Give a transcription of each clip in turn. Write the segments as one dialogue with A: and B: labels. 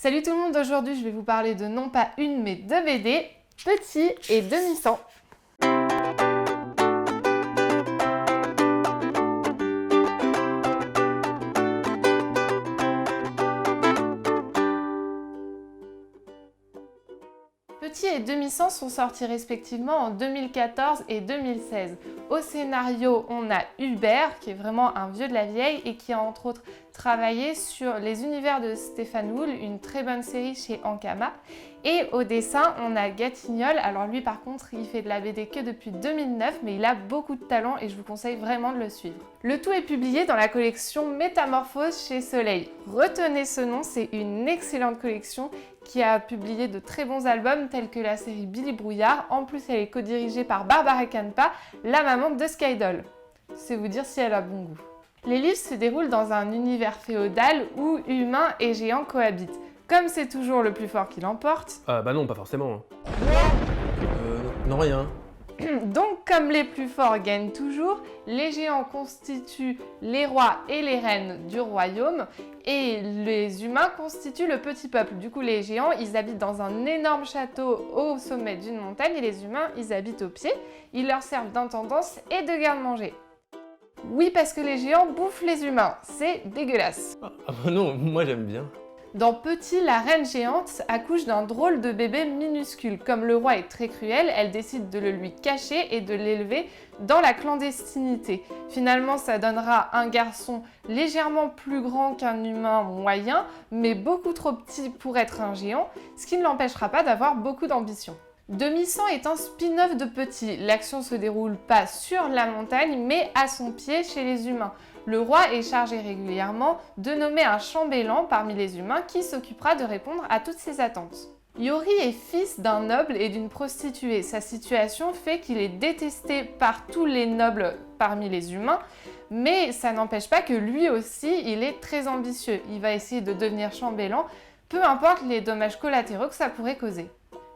A: Salut tout le monde, aujourd'hui je vais vous parler de non pas une mais deux BD, Petit et Demi-sang. Petit et Demi-sang sont sortis respectivement en 2014 et 2016. Au scénario, on a Hubert, qui est vraiment un vieux de la vieille et qui a entre autres travaillé sur les univers de Stéphane Wool, une très bonne série chez Ankama. Et au dessin, on a Gatignolles. Alors lui par contre, il fait de la BD que depuis 2009, mais il a beaucoup de talent et je vous conseille vraiment de le suivre. Le tout est publié dans la collection Métamorphose chez Soleil. Retenez ce nom, c'est une excellente collection qui a publié de très bons albums tels que la série Billy Brouillard. En plus, elle est co-dirigée par Barbara Canpa, la maman de Skydoll. C'est vous dire si elle a bon goût. Les livres se déroulent dans un univers féodal où humains et géants cohabitent. Comme c'est toujours le plus fort qui l'emporte...
B: Bah non, pas forcément. Non, rien.
A: Donc, comme les plus forts gagnent toujours, les géants constituent les rois et les reines du royaume et les humains constituent le petit peuple. Du coup, les géants, ils habitent dans un énorme château au sommet d'une montagne et les humains, ils habitent au pied. Ils leur servent d'intendance et de garde-manger. Oui, parce que les géants bouffent les humains. C'est dégueulasse.
B: Ah bah non, moi j'aime bien.
A: Dans Petit, la reine géante accouche d'un drôle de bébé minuscule. Comme le roi est très cruel, elle décide de le lui cacher et de l'élever dans la clandestinité. Finalement, ça donnera un garçon légèrement plus grand qu'un humain moyen, mais beaucoup trop petit pour être un géant, ce qui ne l'empêchera pas d'avoir beaucoup d'ambition. Demi-sang est un spin-off de Petit. L'action se déroule pas sur la montagne, mais à son pied chez les humains. Le roi est chargé régulièrement de nommer un chambellan parmi les humains qui s'occupera de répondre à toutes ces attentes. Yori est fils d'un noble et d'une prostituée. Sa situation fait qu'il est détesté par tous les nobles parmi les humains, mais ça n'empêche pas que lui aussi, il est très ambitieux. Il va essayer de devenir chambellan, peu importe les dommages collatéraux que ça pourrait causer.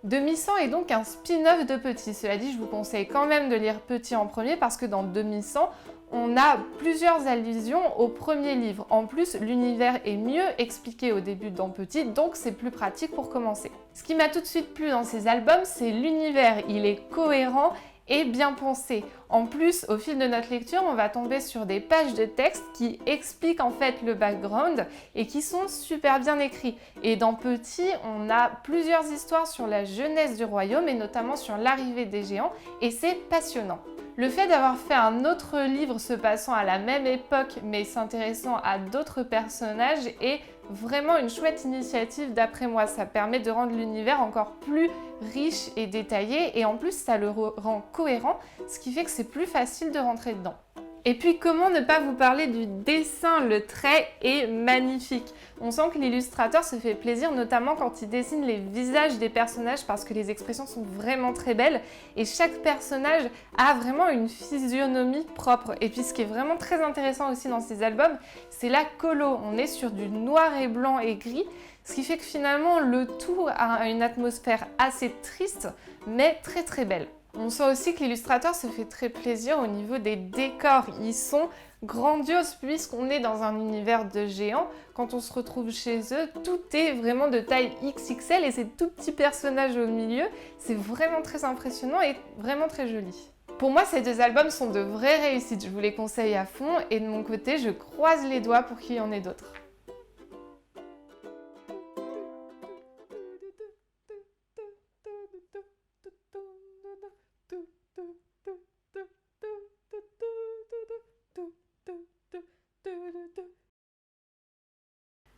A: Demi-sang est donc un spin-off de Petit. Cela dit, je vous conseille quand même de lire Petit en premier parce que dans Demi-sang, on a plusieurs allusions au premier livre. En plus, l'univers est mieux expliqué au début dans Petit, donc c'est plus pratique pour commencer. Ce qui m'a tout de suite plu dans ces albums, c'est l'univers. Il est cohérent et bien pensé. En plus, au fil de notre lecture, on va tomber sur des pages de texte qui expliquent en fait le background et qui sont super bien écrits. Et dans Petit, on a plusieurs histoires sur la jeunesse du royaume et notamment sur l'arrivée des géants et c'est passionnant. Le fait d'avoir fait un autre livre se passant à la même époque mais s'intéressant à d'autres personnages est vraiment une chouette initiative d'après moi. Ça permet de rendre l'univers encore plus riche et détaillé et en plus ça le rend cohérent, ce qui fait que c'est plus facile de rentrer dedans. Et puis comment ne pas vous parler du dessin, le trait est magnifique. On sent que l'illustrateur se fait plaisir notamment quand il dessine les visages des personnages parce que les expressions sont vraiment très belles et chaque personnage a vraiment une physionomie propre. Et puis ce qui est vraiment très intéressant aussi dans ces albums, c'est la colo. On est sur du noir et blanc et gris, ce qui fait que finalement le tout a une atmosphère assez triste mais très très belle. On sent aussi que l'illustrateur se fait très plaisir au niveau des décors. Ils sont grandioses puisqu'on est dans un univers de géants. Quand on se retrouve chez eux, tout est vraiment de taille XXL et ces tout petits personnages au milieu, c'est vraiment très impressionnant et vraiment très joli. Pour moi, ces deux albums sont de vraies réussites. Je vous les conseille à fond et de mon côté, je croise les doigts pour qu'il y en ait d'autres.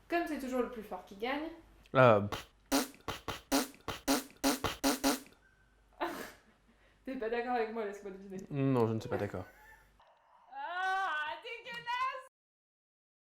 A: Comme c'est toujours le plus fort qui gagne. T'es pas d'accord avec moi, laisse-moi deviner.
B: Non, je ne suis pas d'accord.